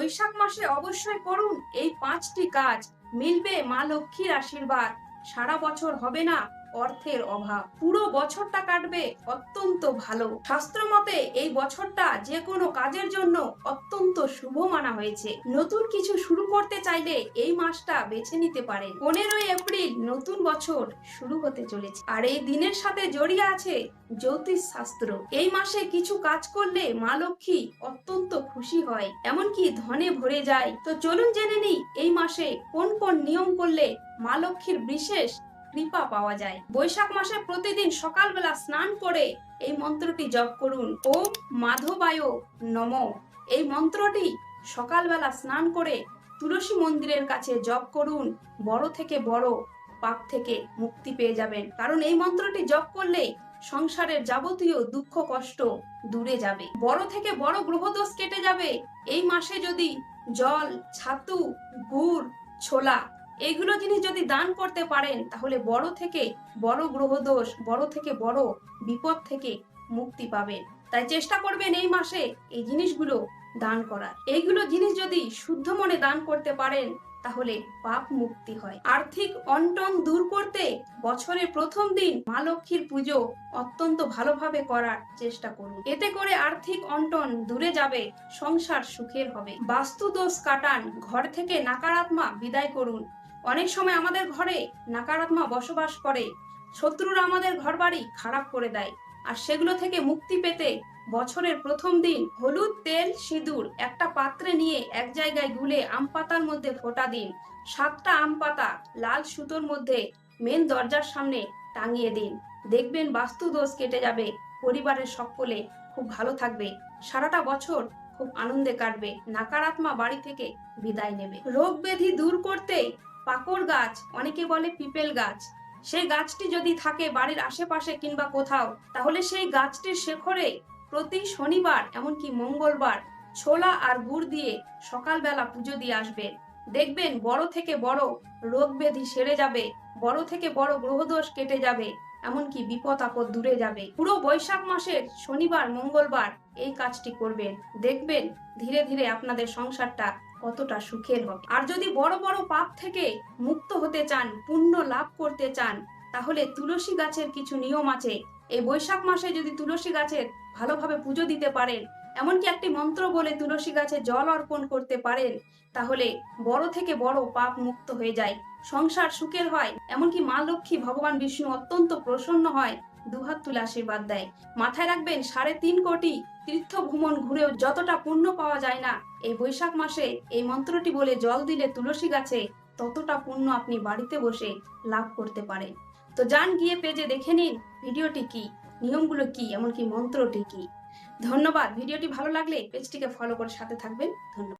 বৈশাখ মাসে অবশ্যই করুন এই 5টি কাজ, মিলবে মা লক্ষ্মীর আশীর্বাদ। সারা বছর হবে না অর্থের অভাব, পুরো বছরটা কাটবে অত্যন্ত ভালো। শাস্ত্র মতে এই বছরটা যে কোনো কাজের জন্য অত্যন্ত শুভ মানা হয়েছে। নতুন কিছু শুরু করতে চাইলে এই মাসটা বেছে নিতে পারেন। 15ই এপ্রিল নতুন বছর শুরু হতে চলেছে, আর এই দিনের সাথে জড়িয়ে আছে জ্যোতিষ শাস্ত্র। এই মাসে কিছু কাজ করলে মা লক্ষ্মী অত্যন্ত খুশি হয়, এমনকি ধনে ভরে যায়। তো চলুন জেনে নিই এই মাসে কোন কোন নিয়ম করলে মা লক্ষ্মীর বিশেষ কৃপা পাওয়া যায়। বৈশাখ মাসে প্রতিদিন সকালবেলা স্নান করে এই মন্ত্রটি জপ করুন, ওম মাধবায় নমঃ। এই মন্ত্রটি সকালবেলা স্নান করে তুলসী মন্দিরের কাছে জপ করুন। বড় থেকে বড় পাপ থেকে মুক্তি পেয়ে যাবেন, কারণ এই মন্ত্রটি জপ করলে সংসারের যাবতীয় দুঃখ কষ্ট দূরে যাবে। বড় থেকে বড় গ্রহদোষ কেটে যাবে। এই মাসে যদি জল, ছাতু, গুড়, ছোলা এইগুলো জিনিস যদি দান করতে পারেন, তাহলে বড় থেকে বড় গ্রহদোষ, বড় থেকে বড় বিপদ থেকে মুক্তি পাবেন। তাই চেষ্টা করবেন এই মাসে এই জিনিসগুলো দান করার। এইগুলো জিনিস যদি শুদ্ধ মনে দান করতে পারেন, তাহলে পাপ মুক্তি হয়। আর্থিক অনটন দূর করতে বছরের প্রথম দিন মা লক্ষ্মীর পুজো অত্যন্ত ভালোভাবে করার চেষ্টা করুন। এতে করে আর্থিক অনটন দূরে যাবে, সংসার সুখের হবে। বাস্তু দোষ কাটান, ঘর থেকে নাকারাত্মা বিদায় করুন। অনেক সময় আমাদের ঘরে নাকারাত্মা বসবাস করে, শত্রুরা আমাদের ঘরবাড়ি খারাপ করে দেয়, আর সেগুলো থেকে মুক্তি পেতে বছরের প্রথম দিন হলুদ, তেল, সিঁদুর একটা পাত্রে নিয়ে এক জায়গায় গুলে আম পাতার মধ্যে ফোঁটা দিন। 7টা আম পাতা লাল সুতোর মধ্যে মেন দরজার সামনে টাঙিয়ে দিন। দেখবেন বাস্তু দোষ কেটে যাবে, পরিবারের সকলে খুব ভালো থাকবে, সারাটা বছর খুব আনন্দে কাটবে, নাকারাত্মা বাড়ি থেকে বিদায় নেবে। রোগ ব্যাধি দূর করতে পাকড় গাছ, অনেকে বলে পিপেল গাছ, সেই গাছটি যদি থাকে বাড়ির আশেপাশে কিংবা কোথাও, তাহলে সেই গাছটির শেকড়ে প্রতি শনিবার এমনকি মঙ্গলবার ছোলা আর গুড় দিয়ে সকালবেলা পুজো দিয়ে আসবেন। দেখবেন বড় থেকে বড় রোগ ব্যাধি সেরে যাবে, বড় থেকে বড় গ্রহদোষ কেটে যাবে, এমনকি বিপদ আপদ দূরে যাবে। পুরো বৈশাখ মাসের শনিবার মঙ্গলবার এই কাজটি করবেন, দেখবেন ধীরে ধীরে আপনাদের সংসারটা কতটা সুখের হবে। আর যদি বড় বড় পাপ থেকে মুক্ত হতে চান, পুণ্য লাভ করতে চান, তাহলে তুলসী গাছের কিছু নিয়ম আছে। এই বৈশাখ মাসে যদি তুলসী গাছের ভালোভাবে পুজো দিতে পারেন, এমনকি একটি মন্ত্র বলে তুলসী গাছে জল অর্পণ করতে পারেন, তাহলে বড় থেকে বড় পাপ মুক্ত হয়ে যায়, সংসার সুখের হয়, এমনকি মা লক্ষ্মী ভগবান বিষ্ণু অত্যন্ত প্রসন্ন হয়, দুহাত তুলে আশীর্বাদ দেয়। মাথায় রাখবেন 3.5 কোটি তীর্থ ভ্রমণ ঘুরেও যতটা পুণ্য পাওয়া যায় না, এই বৈশাখ মাসে এই মন্ত্রটি বলে জল দিলে তুলসী গাছে ততটা পুণ্য আপনি বাড়িতে বসে লাভ করতে পারেন। তো যান গিয়ে পেজে দেখে নিন ভিডিওটি কি, নিয়মগুলো কি, এমনকি মন্ত্রটি কি। ধন্যবাদ। ভিডিওটি ভালো লাগলে পেজটিকে ফলো করে সাথে থাকবেন। ধন্যবাদ।